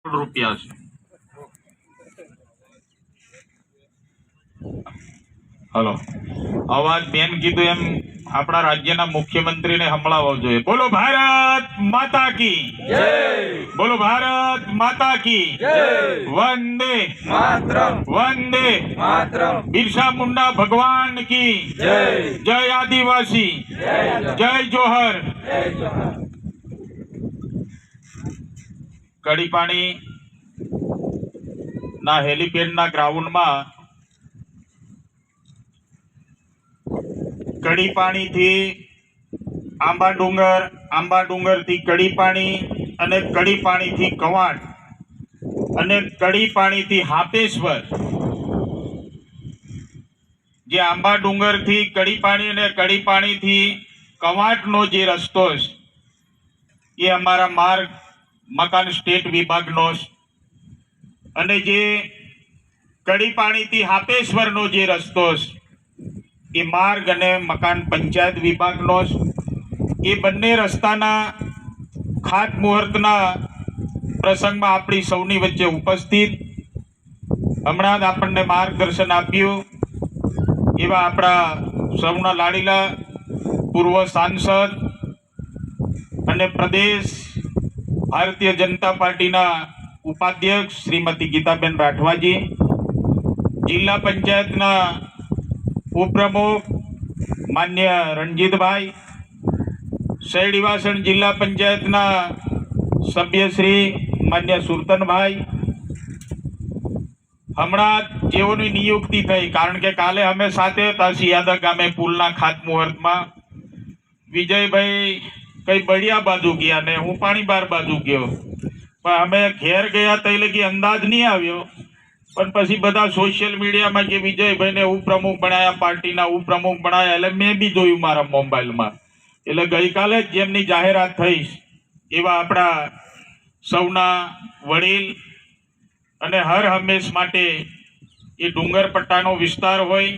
રૂપિયા છે। હલો, અવાજ બેન કીધું એમ આપણા રાજ્યના મુખ્યમંત્રીને સંભળાવવો જોઈએ। બોલો ભારત માતા કી જય, બોલો ભારત માતા કી જય, વંદે માતરમ, વંદે માતરમ, બિરસા મુંડા ભગવાન કી જય, જય આદિવાસી, જય જોહર। કડીપાણી ના હેલિપેડ ના ગ્રાઉન્ડ માં કડીપાણી થી આંબા ડુંગર થી કડીપાણી અને કડીપાણી થી કવાંટ અને કડીપાણી થી હાપેશ્વર, જે આંબા ડુંગર થી કડીપાણી અને કડીપાણી થી કવાંટ નો જે રસ્તો છે એ અમારા માર્ગ મકાન સ્ટેટ વિભાગનો છે, અને જે કડીપાણી થી હાપેશ્વર નો જે રસ્તો છે એ માર્ગ અને મકાન પંચાયત વિભાગનો છે। એ બંને રસ્તાના ખાતમુહૂર્તના પ્રસંગમાં આપણી સૌની વચ્ચે ઉપસ્થિત હમણાં જ આપણને માર્ગદર્શન આપ્યું એવા આપણા સૌના લાડીલા પૂર્વ સાંસદ અને પ્રદેશ ભારતીય જનતા પાર્ટીના ઉપાધ્યક્ષ શ્રીમતી ગીતાબેન રાઠવાજી, જિલ્લા પંચાયતના ઉપપ્રમુખ માન્ય રણજીતભાઈ, શેરડીવાસણ જિલ્લા પંચાયતના સભ્ય શ્રી માન્ય સુરતનભાઈ, હમણાં જેઓની નિયુક્તિ થઈ, કારણ કે કાલે અમે સાથે હતા સિયાદા ગામે પુલના ખાતમુહૂર્તમાં। વિજયભાઈ કઈ બળિયા બાજુ ગયા ને હું પાણીબાર બાજુ ગયો, પણ અમે ઘેર ગયા તઈ લગી અંદાજ નહીં આવ્યો, પણ પછી બધા સોશિયલ મીડિયામાં કે વિજયભાઈને ઉપપ્રમુખ બનાયા, પાર્ટીના ઉપપ્રમુખ બનાયા, એટલે મેં બી જોયું મારા મોબાઈલમાં। એટલે ગઈકાલે જ જેમની જાહેરાત થઈ એવા આપણા સૌના વડીલ અને હર હંમેશ માટે એ ડુંગર પટ્ટાનો વિસ્તાર હોય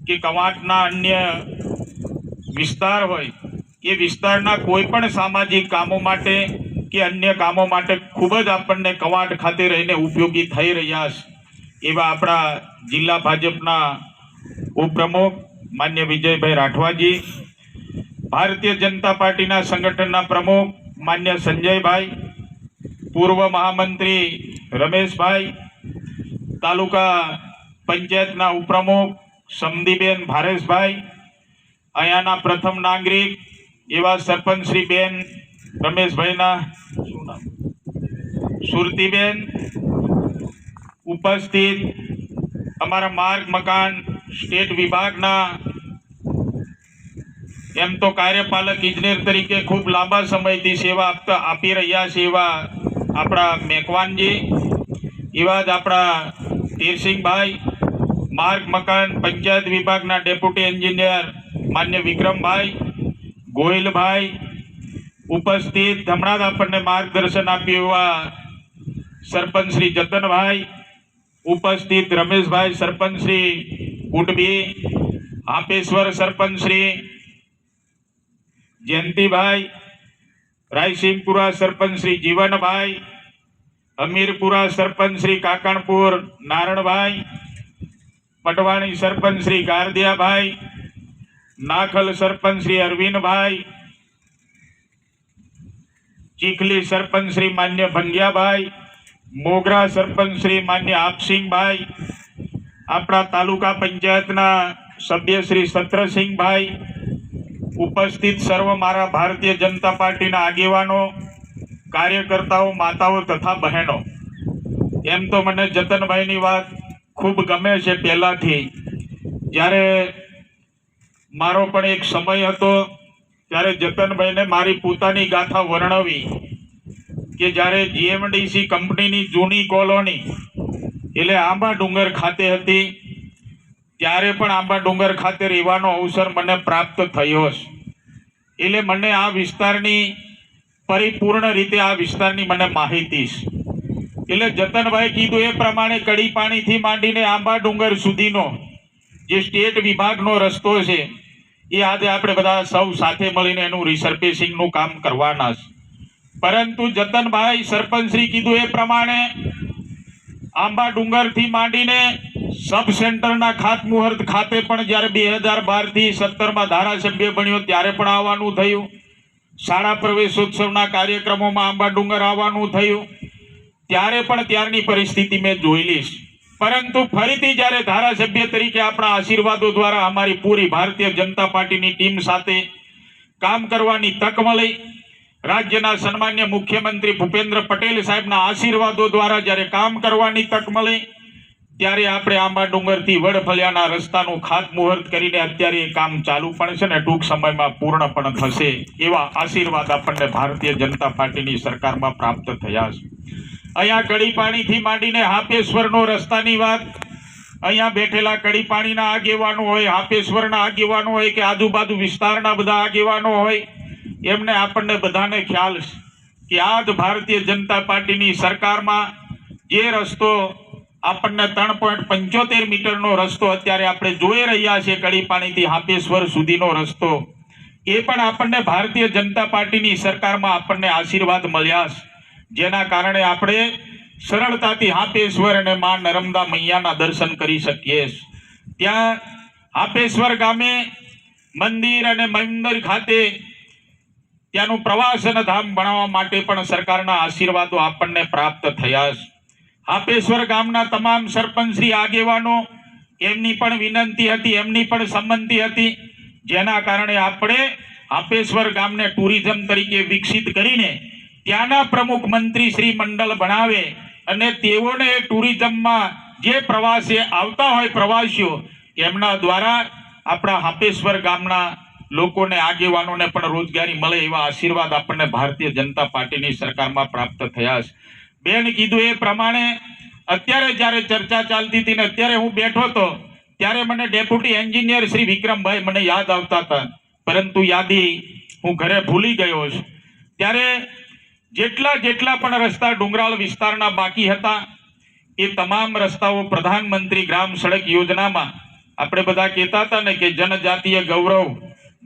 કે કવાંટના અન્ય વિસ્તાર હોય, એ વિસ્તારના કોઈ પણ સામાજિક કામો માટે કે અન્ય કામો માટે ખૂબ જ આપણને કવાંટ ખાતે રહીને ઉપયોગી થઈ રહ્યા છે એવા આપણા જિલ્લા ભાજપના ઉપપ્રમુખ માન્ય વિજયભાઈ રાઠવાજી, ભારતીય જનતા પાર્ટીના સંગઠનના પ્રમુખ માન્ય સંજયભાઈ, પૂર્વ મહામંત્રી રમેશભાઈ, તાલુકા પંચાયતના ઉપપ્રમુખ સમદીબેન ભારેશભાઈ, અહીંયાના પ્રથમ નાગરિક એવા સરપંચ શ્રી બેન રમેશભાઈના સુરતીબેન, ઉપસ્થિત અમારા માર્ગ મકાન સ્ટેટ વિભાગના એમ તો કાર્યપાલક ઇજનેર તરીકે ખૂબ લાંબા સમયથી સેવા આપી રહ્યા છે એવા આપણા મેકવાનજી, એવા જ આપણા તીરસિંહભાઈ, માર્ગ મકાન પંચાયત વિભાગના ડેપ્યુટી એન્જિનિયર માન્ય વિક્રમભાઈ, ગોહિલભાઈ, ઉપસ્થિત હમણાં જ આપણને માર્ગદર્શન આપ્યું એવા સરપંચ શ્રી જતનભાઈ, ઉપસ્થિત રમેશભાઈ સરપંચ શ્રી કુટબી, હાપેશ્વર સરપંચ શ્રી જયંતિભાઈ, રાયસિંહપુરા સરપંચ શ્રી જીવનભાઈ, અમીરપુરા સરપંચ શ્રી કાકણપુર નારણભાઈ, પટવાણી સરપંચ શ્રી ગારદિયાભાઈ, નાખલ સરપંચ શ્રી અરવિંદભાઈ, ચીખલી સરપંચ શ્રી માન્ય ભંગિયાભાઈ, મોગરા સરપંચ શ્રી માન્ય આપસિંહભાઈ, આપણા તાલુકા પંચાયતના સભ્ય શ્રી સત્રસિંહભાઈ, ઉપસ્થિત સર્વ મારા ભારતીય જનતા પાર્ટીના આગેવાનો, કાર્યકર્તાઓ, માતાઓ તથા બહેનો। એમ તો મને જતનભાઈની વાત ખૂબ ગમે છે પહેલાથી, જ્યારે મારો પણ એક સમય હતો ત્યારે જતનભાઈને મારી પોતાની ગાથા વર્ણવી કે જ્યારે જીએમડીસી કંપનીની જૂની કોલોની એટલે આંબા ડુંગર ખાતે હતી, ત્યારે પણ આંબા ડુંગર ખાતે રહેવાનો અવસર મને પ્રાપ્ત થયો છે। એટલે મને આ વિસ્તારની પરિપૂર્ણ રીતે આ વિસ્તારની મને માહિતી છે। એટલે જતનભાઈ કીધું એ પ્રમાણે કડીપાણીથી માંડીને આંબા ડુંગર સુધીનો જે સ્ટેટ વિભાગનો રસ્તો છે એ આજે આપણે બધા સૌ સાથે મળીને એનું રિસર્ફેસિંગનું કામ કરવાના છે। પરંતુ જતનભાઈ સરપંચશ્રી કીધું એ પ્રમાણે આંબા ડુંગરથી માંડીને સબ સેન્ટરના ખાતમુહૂર્ત ખાતે પણ જ્યારે 2012 થી 17 ધારાસભ્ય બન્યો ત્યારે પણ આવવાનું થયું. શાળા પ્રવેશોત્સવના કાર્યક્રમોમાં આંબા ડુંગર આવવાનું થયું ત્યારે પણ ત્યારની પરિસ્થિતિ મેં જોયેલી છે. પરંતુ ફરીથી જ્યારે ધારાસભ્ય તરીકે આપણા આશીર્વાદો દ્વારા અમારી પૂરી ભારતીય જનતા પાર્ટીની ટીમ સાથે કામ કરવાની તક મળી, રાજ્યના સન્માન્ય મુખ્યમંત્રી ભૂપેન્દ્ર પટેલ સાહેબના આશીર્વાદો દ્વારા જ્યારે કામ કરવાની તક મળી ત્યારે આપણે આંબા ડુંગરથી વડફળિયાના રસ્તાનું ખાતમુહૂર્ત કરીને અત્યારે એ કામ ચાલુ પણ છે ને ટૂંક સમયમાં પૂર્ણ પણ થશે એવા આશીર્વાદ આપણને ભારતીય જનતા પાર્ટીની સરકારમાં પ્રાપ્ત થયા છે. અહીંયા કડીપાણીથી માંડીને હાપેશ્વરનો રસ્તાની વાત, અહીંયા બેઠેલા કડીપાણીના આગેવાનો હોય, હાપેશ્વરના આગેવાનો હોય કે આજુબાજુ વિસ્તારના બધા આગેવાનો હોય, એમને આપણને બધાને ખ્યાલ છે કે આ જ ભારતીય જનતા પાર્ટીની સરકારમાં જે રસ્તો આપણને 3.75 મીટરનો રસ્તો અત્યારે આપણે જોઈ રહ્યા છીએ, કડીપાણીથી હાપેશ્વર સુધીનો રસ્તો, એ પણ આપણને ભારતીય જનતા પાર્ટીની સરકારમાં આપણને આશીર્વાદ મળ્યા છે, જેના કારણે આપણે સરળતાથી હાપેશ્વર અને માં નર્મદા મૈયાના દર્શન કરી શકીએ. ત્યાં હાપેશ્વર ગામે મંદિર અને મંદિર ખાતે ત્યાંનું પ્રવાસન ધામ બનાવવા માટે પણ સરકારના આશીર્વાદો આપણને પ્રાપ્ત થયા છે. હાપેશ્વર ગામના તમામ સરપંચશ્રી આગેવાનો, એમની પણ વિનંતી હતી, એમની પણ સંમતિ હતી, જેના કારણે આપણે હાપેશ્વર ગામને ટુરિઝમ તરીકે વિકસિત કરીને ત્યાંના પ્રમુખ મંત્રી શ્રી મંડળ બનાવે અને તેઓને ટુરિઝમમાં જે પ્રવાસે આવતા હોય પ્રવાસીઓ, એમના દ્વારા આપણા હાપેશ્વર ગામના લોકોને આગેવાનોને પણ રોજગારી મળે એવા આશીર્વાદ આપણને ભારતીય જનતા પાર્ટીની સરકારમાં પ્રાપ્ત થયા છે. બેન કીધું એ પ્રમાણે અત્યારે જ્યારે ચર્ચા ચાલતી હતી ને અત્યારે હું બેઠો હતો ત્યારે મને ડેપ્યુટી એન્જિનિયર શ્રી વિક્રમભાઈ મને યાદ આવતા હતા, પરંતુ યાદી હું ઘરે ભૂલી ગયો છું. ત્યારે જેટલા પણ રસ્તા ડુંગરાળ વિસ્તારના બાકી હતા એ તમામ રસ્તાઓ પ્રધાનમંત્રી ગ્રામ સડક યોજનામાં આપણે બધા કહેતા હતા ને કે જનજાતીય ગૌરવ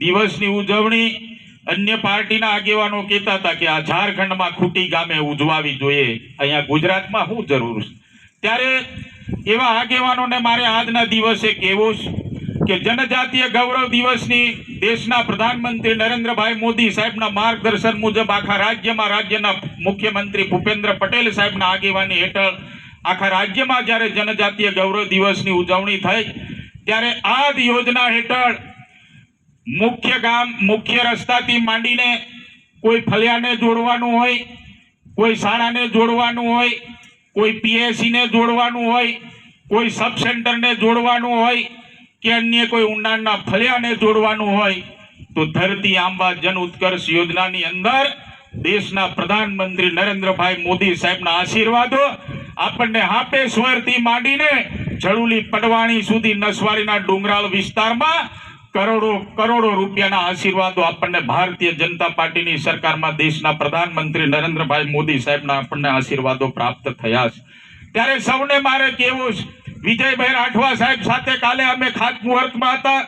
દિવસની ઉજવણી અન્ય પાર્ટીના આગેવાનો કહેતા હતા કે આ ઝારખંડમાં ખૂટી ગામે ઉજવાવી જોઈએ, અહીંયા ગુજરાતમાં શું જરૂર છે. ત્યારે એવા આગેવાનોને મારે આજના દિવસે કહેવું છે કે જનજાતીય ગૌરવ દિવસની દેશના પ્રધાનમંત્રી નરેન્દ્રભાઈ મોદી સાહેબના માર્ગદર્શન મુજબ આખા રાજ્યના મુખ્યમંત્રી ભૂપેન્દ્ર પટેલ સાહેબના આગેવાની હેઠળ આખા રાજ્યમાં જ્યારે જનજાતીય ગૌરવ દિવસની ઉજવણી થઈ ત્યારે આ જ યોજના હેઠળ મુખ્ય રસ્તાથી માંડીને કોઈ ફળિયાને જોડવાનું હોય, કોઈ શાળાને જોડવાનું હોય, કોઈ પીએસસી ને જોડવાનું હોય, કોઈ સબ સેન્ટરને જોડવાનું હોય કે અન્ય કોઈ ઊંડાણના ફળિયાને જોડવાનું હોય, તો ધરતી આંબા જન ઉત્કર્ષ યોજનાની અંદર દેશના પ્રધાનમંત્રી નરેન્દ્રભાઈ મોદી સાહેબના આશીર્વાદો આપણને હાપેશ્વરથી માંડીને જડુલી પડવાણી સુધી નસવાડીના ડુંગરાળ વિસ્તારમાં કરોડો રૂપિયાના આશીર્વાદો આપણને ભારતીય જનતા પાર્ટીની સરકારમાં દેશના પ્રધાનમંત્રી નરેન્દ્રભાઈ મોદી સાહેબના આપણને આશીર્વાદો પ્રાપ્ત થયા છે. ત્યારે સૌને મારે કહેવું છે, વિજયભાઈ રાઠવા સાહેબ સાથે કાલે અમે ખાતમુહૂર્તમાં હતા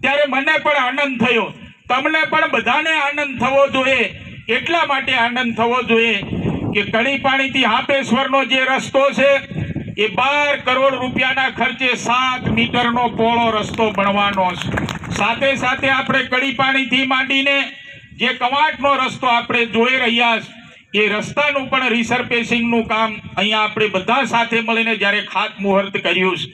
ત્યારે મને પણ આનંદ થયો, તમને પણ બધાને આનંદ થવો જોઈએ. એટલા માટે આનંદ થવો જોઈએ કે કડીપાણીથી હાપેશ્વરનો જે રસ્તો છે એ 12 કરોડ રૂપિયાના ખર્ચે 7 મીટરનો પહોળો રસ્તો બનવાનો છે. સાથે સાથે આપણે કડીપાણીથી માંડીને જે કવાંટનો રસ્તો આપણે જોઈ રહ્યા છે એ રસ્તાનું પણ રિસર્ફેસિંગનું કામ અહીંયા આપણે બધા સાથે મળીને જ્યારે ખાતમુહૂર્ત કર્યું છે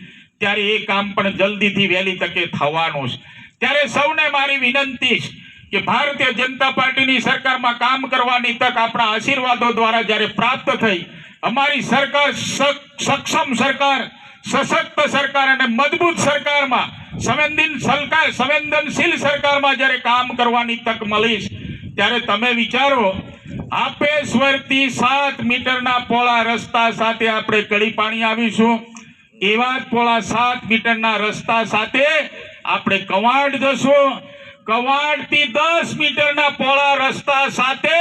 ત્યારે એ કામ પણ જલ્દીથી વહેલી તકે થવાનું છે. ત્યારે સૌને મારી વિનંતી છે કે ભારતીય જનતા પાર્ટીની સરકારમાં કામ કરવાની તક આપણા આશીર્વાદો દ્વારા જ્યારે પ્રાપ્ત થઈ, અમારી સરકાર સક્ષમ સરકાર, સશક્ત સરકાર અને મજબૂત સરકારમાં સંવેદનશીલ સરકારમાં જ્યારે કામ કરવાની તક મળી ત્યારે તમે વિચારો, હાપેશ્વરથી 7 મીટરના પહોળા રસ્તા સાથે આપણે કડીપાણી આવીશું, એવા જ પહોળા 7 મીટરના રસ્તા સાથે આપણે કવાંટ જશું, કવાંટથી 10 મીટરના પહોળા રસ્તા સાથે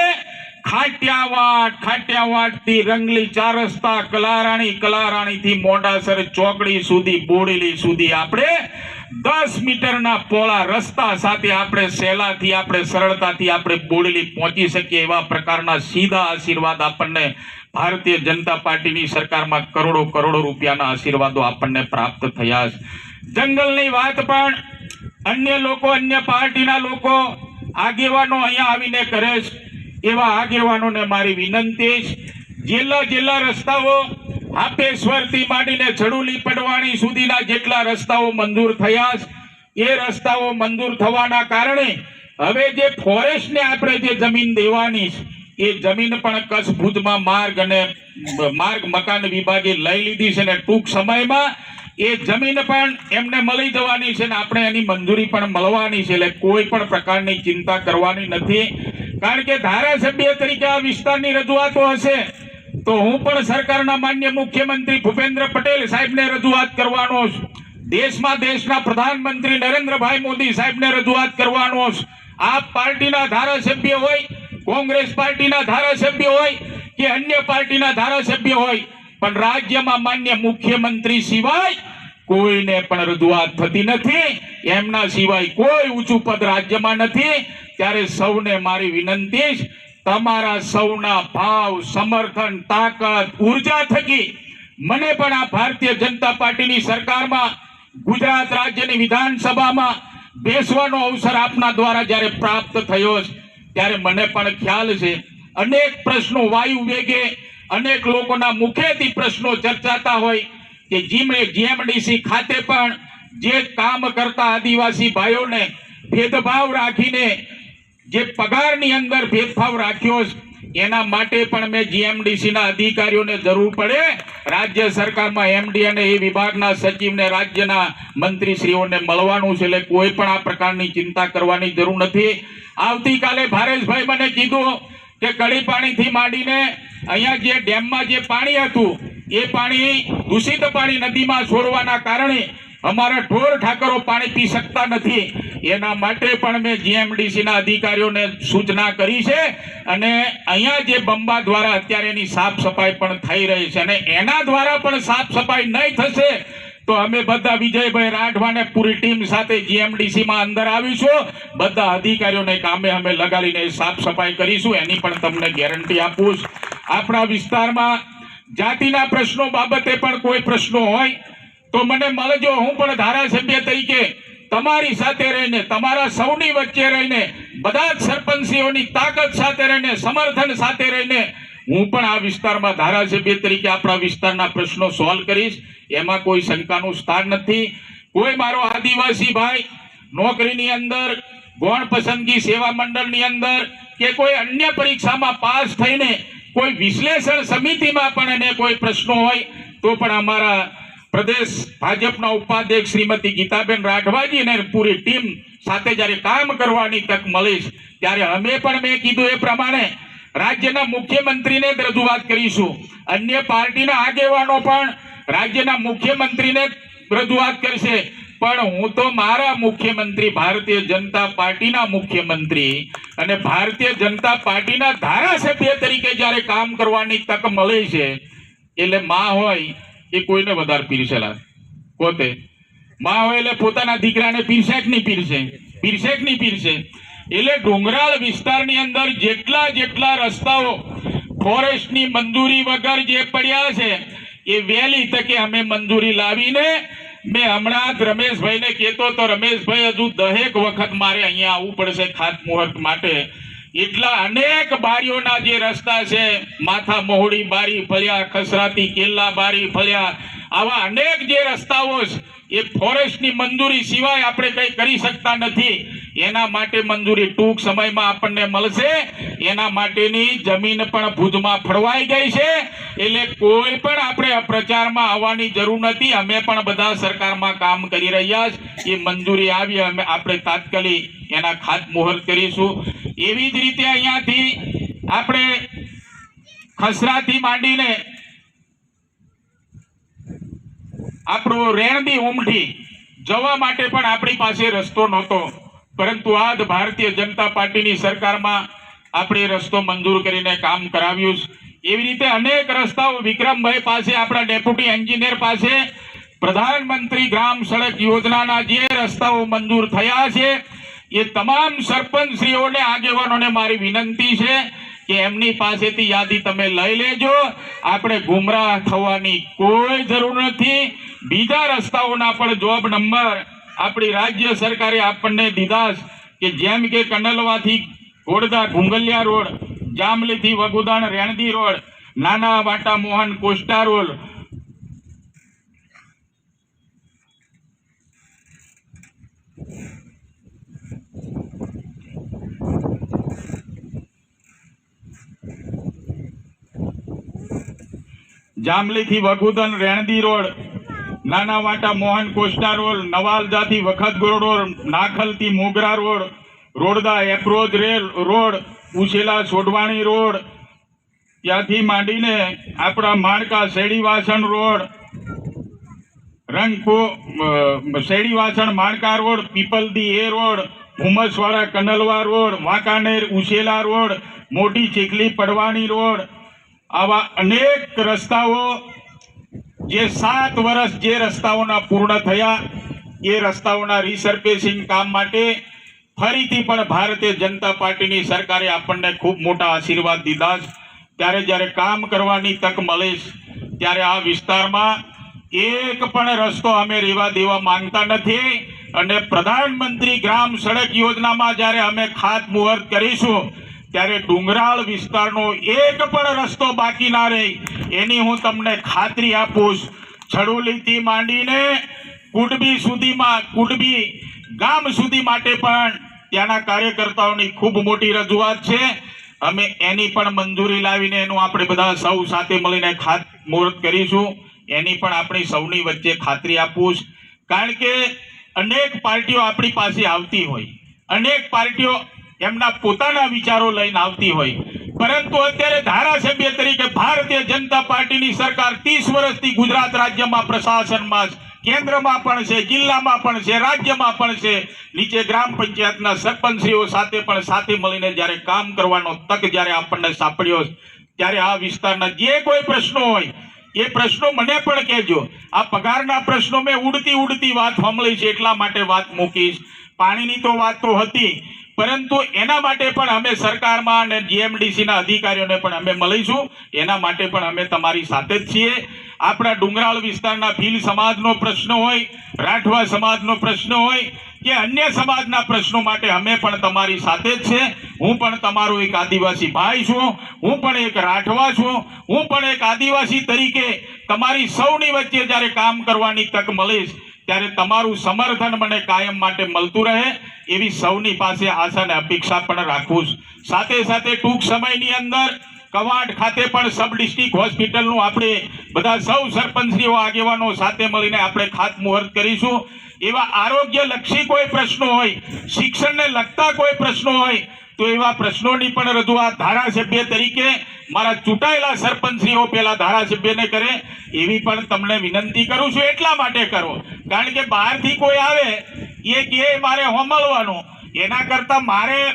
ખાટિયાવાડથી રંગલી 4 રસ્તા, કલારાણીથી મોડાસર ચોકડી સુધી, બોડેલી સુધી આપણે 10 મીટરના પોળા રસ્તા સાથે આપણે સહેલાથી આપણે સરળતાથી આપણે બોડેલી પહોંચી શકીએ એવા પ્રકારના સીધા આશીર્વાદ આપણને ભારતીય જનતા પાર્ટીની સરકારમાં કરોડો રૂપિયાના આશીર્વાદો આપણને પ્રાપ્ત થયા છે. જંગલની વાત પણ અન્ય લોકો, અન્ય પાર્ટીના લોકો, આગેવાનો અહીંયા આવીને કરે છે. એવા આગેવાનોને મારી વિનંતી છે, જિલ્લા રસ્તાઓ હાપેશ્વરથી માંડીને જડુલી પડવાણી સુધીના જેટલા રસ્તાઓ મંજૂર થયા છે, એ રસ્તાઓ મંજૂર થવાના કારણે હવે જે ફોરેસ્ટને આપણે જે જમીન દેવાની છે, એ જમીન પણ કચ્છ ભુજમાં માર્ગ મકાન વિભાગે લઈ લીધી છે અને ટૂંક સમયમાં એ જમીન પણ એમને મળી જવાની છે ને આપણે એની મંજૂરી પણ મળવાની છે. એટલે કોઈ પણ પ્રકારની ચિંતા કરવાની નથી. કારણ કે ધારાસભ્ય તરીકે આ વિસ્તારની રજૂઆતો હશે તો હું પણ સરકારના માન્ય મુખ્યમંત્રી ભૂપેન્દ્ર પટેલ સાહેબને રજૂઆત કરવાનો છું. દેશના પ્રધાનમંત્રી નરેન્દ્રભાઈ મોદી સાહેબને રજૂઆત કરવાનો છું. આપ પાર્ટીના ધારાસભ્ય હોય, કોંગ્રેસ પાર્ટીના ધારાસભ્ય હોય કે અન્ય પાર્ટીના ધારાસભ્ય હોય, પણ રાજ્યમાં માન્ય મુખ્યમંત્રી સિવાય કોઈને પણ રજૂઆત થતી નથી. એમના સિવાય કોઈ ઊંચું પદ રાજ્યમાં નથી. ત્યારે સૌને મારી વિનંતી છે, તમારા સૌના ભાવ, સમર્થન, તાકાત, ઉર્જા થકી મને પણ આ ભારતીય જનતા પાર્ટીની સરકારમાં ગુજરાત રાજ્યની વિધાનસભામાં બેસવાનો અવસર આપના દ્વારા જ્યારે પ્રાપ્ત થયો છે ત્યારે મને પણ ખ્યાલ છે અનેક પ્રશ્નો વાયુ વેગે અનેક લોકોના મુખેથી પ્રશ્નો ચર્ચાતા હોય કે જીએમડીસી ખાતે પણ જે કામ કરતા આદિવાસી ભાઈઓને ભેદભાવ રાખીને જે પગારની અંદર ભેદભાવ રાખ્યો છે એના માટે પણ મેં જીએમડીસી ના અધિકારીઓને જરૂર પડે રાજ્ય સરકારમાં એમડી અને એ વિભાગના સચિવને રાજ્યના મંત્રીશ્રીઓને મળવાનું છે. એટલે કોઈ પણ આ પ્રકારની ચિંતા કરવાની જરૂર નથી. આવતીકાલે ભારેશભાઈ મને કીધું કે કડી પાણીથી માંડીને અહીંયા જે ડેમમાં જે પાણી હતું એ પાણી દૂષિત પાણી નદીમાં છોડવાના કારણે અમારા ઢોર ઠાકરો પાણી પી શકતા નથી. એના માટે પણ મેં જીએમડીસી ના અધિકારીઓને સૂચના કરી છે અને અહીંયા જે બંબા દ્વારા અત્યારે એની સાફ સફાઈ પણ થઈ રહી છે અને એના દ્વારા પણ સાફ સફાઈ નહીં થશે તો અમે બધા વિજયભાઈ રાઠવાને પૂરી ટીમ સાથે જીએમડીસી માં અંદર આવીશું. બધા અધિકારીઓને કામે અમે લગાડીને સાફ સફાઈ કરીશું. એની પણ તમને ગેરંટી આપું. આપણા વિસ્તારમાં જાતિના પ્રશ્નો બાબતે પણ કોઈ પ્રશ્નો હોય તો મને મળજો. હું પણ ધારાસભ્ય તરીકે તમારી સાથે રહીને, તમારા સૌની વચ્ચે રહીને, બધા જ સરપંચીઓની તાકાત સાથે રહીને, સમર્થન સાથે રહીને હું પણ આ વિસ્તારમાં ધારાસભ્ય તરીકે આપણા વિસ્તારના પ્રશ્નો સોલ્વ કરીશ. એમાં કોઈ શંકાનું સ્થાન નથી. કોઈ મારો આદિવાસી ભાઈ નોકરીની અંદર, ગૌણ પસંદગી સેવા મંડળની અંદર કે કોઈ અન્ય પરીક્ષામાં પાસ થઈને કોઈ વિશ્લેષણ સમિતિમાં પણ એને કોઈ પ્રશ્નો હોય તો પણ અમારા પ્રદેશ ભાજપના ઉપાધ્યક્ષ શ્રીમતી ગીતાબેન રાઠવાજી અને પૂરી ટીમ સાથે જ્યારે કામ કરવાની તક મળીશ ત્યારે અમે પણ મેં કીધું એ પ્રમાણે રાજ્યના મુખ્યમંત્રીને જ રજૂઆત કરીશું. અન્ય પાર્ટીના આગેવાનો પણ રાજ્યના મુખ્યમંત્રીને રજૂઆત કરશે. પણ હું તો મારા મુખ્યમંત્રી, ભારતીય જનતા પાર્ટીના મુખ્યમંત્રી અને ભારતીય જનતા પાર્ટીના ધારાસભ્ય તરીકે જ્યારે કામ કરવાની તક મળે છે એટલે માં હોય એ કોઈને વધારે પીરસેલા પોતે માં હોય એટલે પોતાના દીકરાને પીરસે કે નહીં પીરસે. એટલે ડુંગરાળ વિસ્તારની અંદર જેટલા રસ્તાઓ ફોરેસ્ટની મંજૂરી વગર જે પડ્યા છે એ વહેલી તકે અમે મંજૂરી લાવીને મેં હમણાં જ રમેશભાઈને કહેતો તો રમેશભાઈ હજુ 10 વખત મારે અહીંયા આવવું પડશે ખાતમુહૂર્ત માટે. એટલા અનેક બારીઓના જે રસ્તા છે, માથા મોહડી બારી ફળ્યા, ખસરાતી કેલ્લા બારી ફળ્યા, આવા અનેક જે રસ્તાઓ છે એ ફોરેસ્ટની મંજૂરી સિવાય આપણે કંઈ કરી શકતા નથી. એના માટે મંજૂરી ટૂંક સમયમાં આપણને મળશે. એના માટેની જમીન પણ ભુજમાં ફળવાઈ ગઈ છે. એટલે કોઈ પણ આપણે પ્રચારમાં આવવાની જરૂર નથી. અમે પણ બધા સરકારમાં કામ કરી રહ્યા છીએ. એ મંજૂરી આવી આપણે તાત્કાલિક એના ખાતમુહૂર્ત કરીશું. એવી જ રીતે અહીંયાથી આપણે ખસરાથી માંડીને આપણો રેણદી ઉમઠી જવા માટે પણ આપણી પાસે રસ્તો નહોતો, પરંતુ આજ ભારતીય જનતા પાર્ટીની સરકારમાં આપણે રસ્તો મંજૂર કરીને કામ કરાવ્યું. એવી રીતે અનેક રસ્તાઓ વિક્રમભાઈ પાસે, આપણા ડેપ્યુટી એન્જિનિયર પાસે પ્રધાનમંત્રી ગ્રામ સડક યોજનાના જે રસ્તાઓ મંજૂર થયા છે એ તમામ સરપંચશ્રીઓને આગેવાનોને મારી વિનંતી છે કે એમની પાસેથી યાદી તમે લઈ લેજો. આપણે ગુમરાહ થવાની કોઈ જરૂર નથી. બીજા રસ્તાઓના પણ જોબ નંબર આપણી રાજ્ય સરકારે આપણને દીધા કે જેમ કે કંડલવાથી ઘોડદા ઘુંગલિયા રોડ, જામલીથી વગુદાણ રેણદી રોડ, નાના વાટા મોહન કોસ્ટા રોડ, જામલીથી વગુદન રેણદી રોડ, નાના વાટા મોહન કોસ્ટા રોડ, નવાલજાથી વખતગોળ રોડ, નાખલથી મોગરા રોડ, રોડદા એપ્રોચ રોડ, ઉછેલા સોડવાણી રોડ, ત્યાંથી માંડીને આપણા માણકા શેડીવાસણ રોડ, શેડીવાસણ માણકા રોડ, પીપલદી એ રોડ, હુમસવાડા કનલવા રોડ, વાંકાનેર ઉછેલા રોડ, મોટી ચીખલી પડવાણી રોડ, આવા અનેક રસ્તાઓ જે 7 વર્ષ જે રસ્તાઓના પૂર્ણ થયા એ રસ્તાઓના રિસર્ફેસિંગ કામ માટે ફરીથી પણ ભારતીય જનતા પાર્ટીની સરકારે આપણને ખૂબ મોટા આશીર્વાદ દીધા. ત્યારે જ્યારે કામ કરવાની તક મળે ત્યારે આ વિસ્તારમાં એક પણ રસ્તો અમે રહેવા દેવા માંગતા નથી. અને પ્રધાનમંત્રી ગ્રામ સડક યોજનામાં જ્યારે અમે ખાતમુહૂર્ત કરીશું ત્યારે ડુંગરાળ વિસ્તારનો એક પણ રસ્તો બાકી ના રહે એની હું તમને ખાતરી આપું. છડોલીથી માંડીને કુડબી ગામ સુધી માટે પણ ત્યાંના કાર્યકર્તાઓની ખૂબ મોટી રજૂઆત છે. અમે એની પણ મંજૂરી લાવીને એનું આપણે બધા સૌ સાથે મળીને ખાતમુહૂર્ત કરીશું. એની પણ આપણી સૌની વચ્ચે ખાતરી આપું. કારણ કે અનેક પાર્ટીઓ આપણી પાસે આવતી હોય, અનેક પાર્ટીઓ એમના પોતાના વિચારો લઈને આવતી હોય, પરંતુ અત્યારે ધારાસભ્ય તરીકે ભારતીય જનતા પાર્ટીની સરકાર 30 વર્ષથી ગુજરાત રાજ્યમાં પ્રશાસનમાં, કેન્દ્રમાં પણ છે, જિલ્લામાં પણ છે, રાજ્યમાં પણ છે. નીચે ગ્રામ પંચાયતના સરપંચશ્રીઓ સાથે પણ સાથે મળીને જ્યારે કામ કરવાનો તક જ્યારે આપણને સાંપડ્યો ત્યારે આ વિસ્તારના જે કોઈ પ્રશ્નો હોય એ પ્રશ્નો મને પણ કહેજો. આ પગારના પ્રશ્નો મેં ઉડતી વાત સાંભળી છે એટલા માટે વાત મૂકીશ. પાણીની તો વાત તો હતી, પરંતુ એના માટે પણ અમે સરકારમાં અને જીએમડીસીના અધિકારીઓને પણ અમે મળીશું. એના માટે પણ અમે તમારી સાથે જ છીએ. આપણા ડુંગરાળ વિસ્તારના ભીલ સમાજનો પ્રશ્ન હોય, રાઠવા સમાજનો પ્રશ્ન હોય કે અન્ય સમાજના પ્રશ્નો માટે અમે પણ તમારી સાથે જ છે. હું પણ તમારો એક આદિવાસી ભાઈ છું, હું પણ એક રાઠવા છું, હું પણ એક આદિવાસી તરીકે તમારી સૌની વચ્ચે જ્યારે કામ કરવાની તક મળીશ ત્યારે તમારું સમર્થન મને કાયમ માટે મળતું રહે એવી સૌની પાસે આશા અને અપેક્ષા પણ રાખું છું. સાથે સાથે ટૂંક સમયની અંદર કવાંટ ખાતે પણ સબ ડિસ્ટ્રિક્ટ હોસ્પિટલનું આપણે બધા સૌ સરપંચશ્રીઓ આગેવાનો સાથે મળીને આપણે ખાતમુહૂર્ત કરીશું. એવા આરોગ્યલક્ષી કોઈ પ્રશ્નો હોય, શિક્ષણને લગતા કોઈ પ્રશ્નો હોય તો એવા પ્રશ્નોની પણ રજૂઆત ધારાસભ્ય તરીકે મારા ચૂંટાયેલા સરપંચશ્રીઓ પેલા ધારાસભ્યને કરે એવી પણ તમને વિનંતી કરું છું. એટલા માટે કરો કારણ કે બહારથી કોઈ આવે એ કે મારે હોંભળવાનું, એના કરતા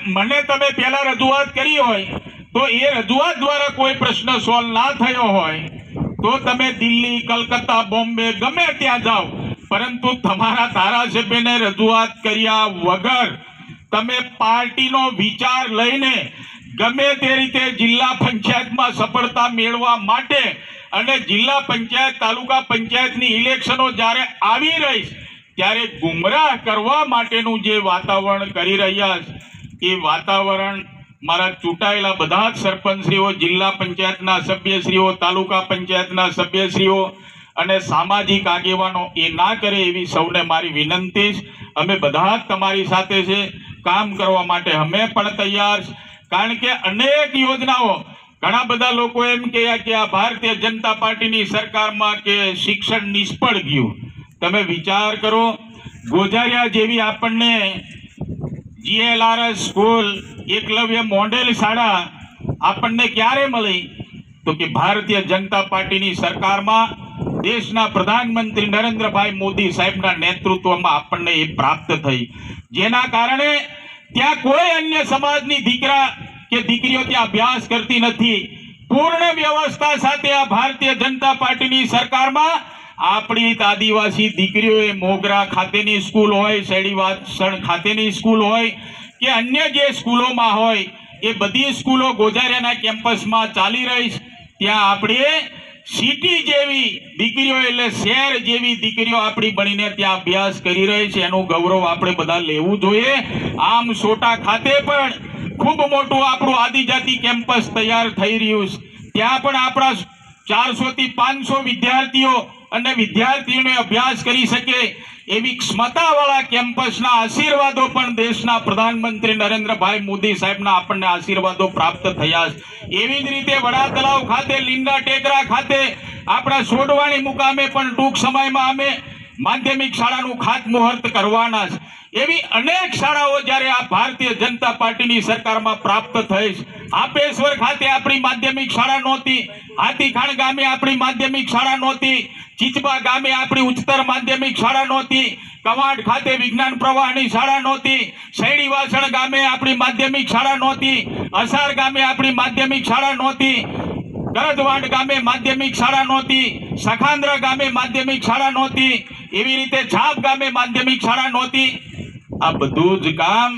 મને તમે પહેલા રજૂઆત કરી હોય તો એ રજૂઆત દ્વારા કોઈ પ્રશ્ન સોલ્વ ના થયો હોય તો તમે દિલ્હી, કલકત્તા, બોમ્બે ગમે ત્યાં જાઓ, પરંતુ તમારા ધારાસભ્યને રજૂઆત કર્યા વગર તમે પાર્ટીનો વિચાર લઈને ગમે તે રીતે જિલ્લા પંચાયતમાં સફળતા મેળવવા માટે અને જિલ્લા પંચાયત, તાલુકા પંચાયતની ઇલેક્શનો જ્યારે આવી રહી ત્યારે ગુમરાહ કરવા માટેનું જે વાતાવરણ કરી રહ્યા છે એ વાતાવરણ મારા ચૂંટાયેલા બધા જ સરપંચશ્રીઓ, જિલ્લા પંચાયતના સભ્યશ્રીઓ, તાલુકા પંચાયતના સભ્યશ્રીઓ અને સામાજિક આગેવાનો એ ના કરે એવી સૌને મારી વિનંતી છે. અમે બધા જ તમારી સાથે છે, કામ કરવા માટે અમે પણ તૈયાર છે. કારણ કે અનેક યોજનાઓ, ઘણા બધા લોકો એમ કહે કે આ ભારતીય જનતા પાર્ટીની સરકારમાં કે શિક્ષણ નિષ્ફળ ગયું. તમે વિચાર કરો, ગોઝારિયા જેવી આપણને GLRS સ્કૂલ, એકલવ્ય મોડેલ શાળા આપણને ક્યારે મળી? તો કે ભારતીય જનતા પાર્ટીની સરકારમાં દેશના પ્રધાનમંત્રી નરેન્દ્રભાઈ મોદી સાહેબના નેતૃત્વમાં આપણને એ પ્રાપ્ત થઈ, જેના કારણે ત્યાં કોઈ અન્ય સમાજની દીકરા કે દીકરીઓ ત્યાં અભ્યાસ કરતી નથી. પૂર્ણ વ્યવસ્થા સાથે આ ભારતીય જનતા પાર્ટીની સરકારમાં આપણી આદિવાસી દીકરીઓએ મોગરા ખાતેની સ્કૂલ હોય, શેડીવાસણ ખાતેની સ્કૂલ હોય કે અન્ય જે સ્કૂલોમાં હોય એ બધી સ્કૂલો ગોઝારિયાના કેમ્પસમાં ચાલી રહી છે. ત્યાં આપણે સિટી જેવી દીકરીઓ એટલે શહેર જેવી દીકરીઓ આપણી બનીને ત્યાં અભ્યાસ કરી રહી છે, એનું ગૌરવ આપણે બધા લેવું જોઈએ. આમ સોટા ખાતે પણ ખૂબ મોટું આપણું આદિજાતિ કેમ્પસ તૈયાર થઈ રહ્યું છે. ત્યાં પણ આપણા 400 થી 500 વિદ્યાર્થીઓ અને વિદ્યાર્થીઓને અભ્યાસ કરી શકે એવી ક્ષમતાવાળા કેમ્પસના આશીર્વાદો પણ દેશના પ્રધાનમંત્રી નરેન્દ્રભાઈ મોદી સાહેબના આપણને આશીર્વાદો પ્રાપ્ત થયા છે. એવી જ રીતે વડા તળાવ ખાતે, લીંડા ટેકરા ખાતે, આપણા સોડવાણી મુકામે પણ ટૂંક સમયમાં અમે માધ્યમિક શાળાનું ખાતમુહૂર્ત કરવાના છે. એવી અનેક શાળાઓ જ્યારે આ ભારતીય જનતા પાર્ટીની સરકારમાં પ્રાપ્ત થઈ છે. આપેશ્વર ખાતે આપણી માધ્યમિક શાળા નહોતી, હાથીખાણ ગામે આપણી માધ્યમિક શાળા નહોતી, ચીચબા ગામે આપણી ઉચ્ચતર માધ્યમિક શાળા નહોતી, કવાંટ ખાતે વિજ્ઞાન પ્રવાહની શાળા નહોતી, શેડીવાસણ ગામે આપણી માધ્યમિક શાળા નહોતી, અસાર ગામે આપણી માધ્યમિક શાળા નહોતી, ગરજવાડ ગામે માધ્યમિક શાળા નહોતી, સખાન્દ્ર ગામે માધ્યમિક શાળા નહોતી, એવી રીતે છાપ ગામે માધ્યમિક શાળા નહોતી. આ બધું જ કામ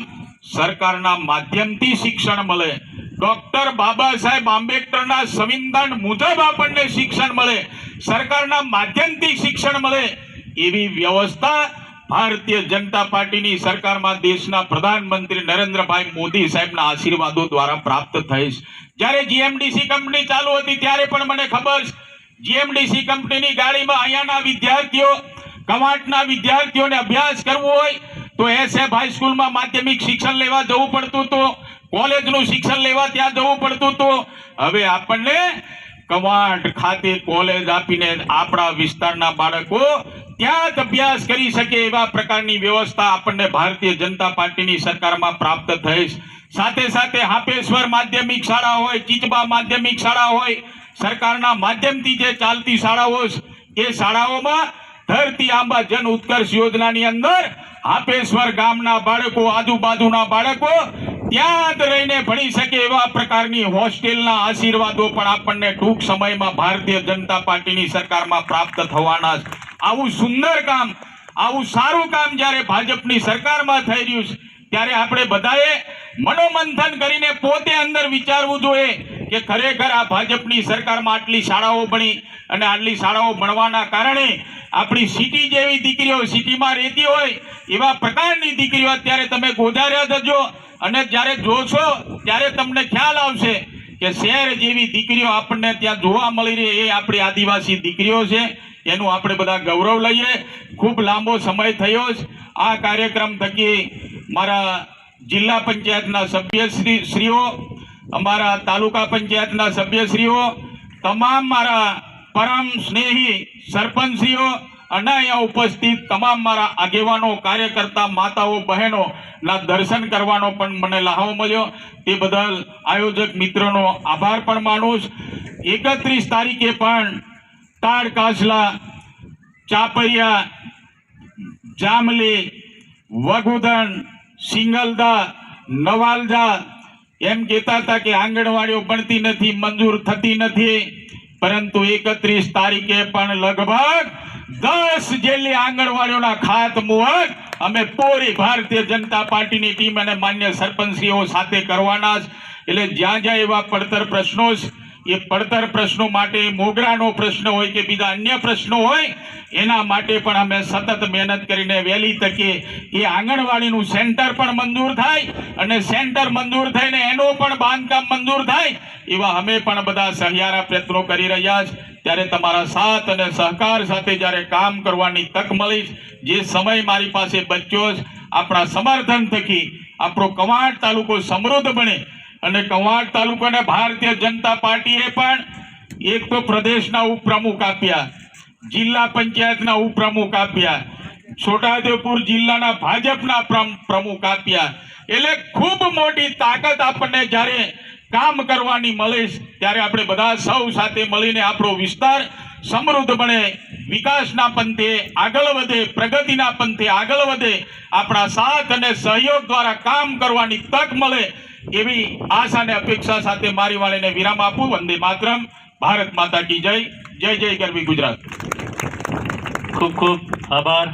સરકારના માધ્યમથી શિક્ષણ મળે. ડોક્ટર બાબા સાહેબ આંબેડકરના સંવિધાન મુજબ આપણને શિક્ષણ મળે, સરકારના માધ્યમથી શિક્ષણ મળે એવી વ્યવસ્થા ભારતીય જનતા પાર્ટીની સરકારમાં દેશના પ્રધાનમંત્રી નરેન્દ્રભાઈ મોદી સાહેબના આશીર્વાદો દ્વારા પ્રાપ્ત થઈ છે. જ્યારે જીએમડીસી કંપની ચાલુ હતી ત્યારે પણ મને ખબર છે, જીએમડીસી કંપનીની ગાડીમાં અહીંયાના વિદ્યાર્થીઓ, કવાંટના વિદ્યાર્થીઓને અભ્યાસ કરવો હોય તો SF હાઈસ્કૂલમાં માધ્યમિક શિક્ષણ લેવા જવું પડતું હતું, કોલેજનું શિક્ષણ લેવા ત્યાં જવું પડતું હતું. હવે આપણને કવાંટ ખાતે કોલેજ આપીને આપણા વિસ્તારના બાળકો ત્યાં જ અભ્યાસ કરી શકે એવા પ્રકારની વ્યવસ્થા આપણને ભારતીય જનતા પાર્ટીની સરકારમાં પ્રાપ્ત થઈ છે. સાથે સાથે હાપેશ્વર માધ્યમિક શાળા હોય, ચીચબા માધ્યમિક શાળા હોય, સરકારના માધ્યમથી જે ચાલતી શાળાઓ એ શાળાઓમાં ધરતી આંબા જન ઉત્કર્ષ યોજનાની અંદર હાપેશ્વર ગામના બાળકો, આજુબાજુના બાળકો ત્યાં જ રહીને ભણી શકે એવા પ્રકારની હોસ્ટેલના આશીર્વાદો પણ આપણને ટૂંક સમયમાં ભારતીય જનતા પાર્ટીની સરકારમાં પ્રાપ્ત થવાના છે. આવું સુંદર કામ, આવું સારું કામ જ્યારે ભાજપની સરકારમાં થઈ રહ્યું છે ત્યારે આપણે બધાએ મનોમંથન કરીને પોતે અંદર વિચારવું જોઈએ કે ખરેખર આ ભાજપની સરકારમાં આટલી શાળાઓ બની અને આટલી શાળાઓ ભણવાના કારણે આપણી સિટી જેવી દીકરીઓ, સિટીમાં રહેતી હોય એવા પ્રકારની દીકરીઓ અત્યારે તમે ગોઝારિયા જજો અને જ્યારે જોશો ત્યારે તમને ખ્યાલ આવશે કે શહેર જેવી દીકરીઓ આપણને ત્યાં જોવા મળી રહી એ આપણી આદિવાસી દીકરીઓ છે. એનું આપણે બધા ગૌરવ લઈએ. ખૂબ લાંબો સમય થયો છે. આ કાર્યક્રમ થકી મારા જિલ્લા પંચાયતના સભ્યશ્રીઓ, અમારા તાલુકા પંચાયતના સભ્યશ્રીઓ, તમામ મારા પરમ સ્નેહી સરપંચશ્રીઓ અને અહીંયા ઉપસ્થિત તમામ મારા આગેવાનો, કાર્યકર્તા, માતાઓ, બહેનો ના દર્શન કરવાનો પણ મને લાહો મળ્યો. તે બદલ આયોજક મિત્રોનો આભાર પણ માનું છું. 31 તારીખે પણ તાડકાસલા, ચાપરિયા, જામલી, વગુદન, સિંગલદા, નવાલજા એમ કહેતા હતા કે આંગણવાડીઓ બનતી નથી, મંજૂર થતી નથી, પરંતુ 31 તારીખે પણ લગભગ 10 જેટલી આંગણવાડીઓના ખાતમુહૂર્ત અમે પૂરી ભારતીય જનતા પાર્ટીની ટીમ અને માન્ય સરપંચશ્રીઓ સાથે કરવાના છે. એટલે જ્યાં જ્યાં એવા પડતર પ્રશ્નો છે એ પડતર પ્રશ્નો માટે, મોગરાનો પ્રશ્ન હોય કે બીજા અન્ય પ્રશ્નો હોય એના માટે પણ અમે સતત મહેનત કરીને વહેલી તકે એ આંગણવાડીનું સેન્ટર પણ મંજૂર થાય અને સેન્ટર મંજૂર થઈને એનું પણ બાંધકામ મંજૂર થાય એવા અમે પણ બધા સહિયારા પ્રયત્નો કરી રહ્યા છે. ત્યારે તમારા સાથ અને સહકાર સાથે જ્યારે કામ કરવાની તક મળી, જે સમય મારી પાસે બચ્યો છે, આપણા સમર્થન થકી આપણો કવાંટ તાલુકો સમૃદ્ધ બને અને કવાંટ તાલુકાને ભારતીય જનતા પાર્ટીએ પણ એક તો પ્રદેશના ઉપપ્રમુખ આપ્યા, જિલ્લા પંચાયતના ઉપપ્રમુખ આપ્યા, છોટાઉદેપુર જિલ્લાના ભાજપના પ્રમુખ આપ્યા. એટલે ખૂબ મોટી તાકાત આપણને જ્યારે કામ કરવાની મળે ત્યારે આપણે બધા સૌ સાથે મળીને આપણો વિસ્તાર સમૃદ્ધ બને, વિકાસના પંથે આગળ વધે, પ્રગતિના પંથે આગળ વધે, આપણા સાથ અને સહયોગ દ્વારા કામ કરવાની તક મળે એવી આશા અને અપેક્ષા સાથે મારી વાણીને વિરામ આપું. વંદે માતરમ. ભારત માતા કી જય. જય જય ગરવી ગુજરાત. ખૂબ ખૂબ આભાર.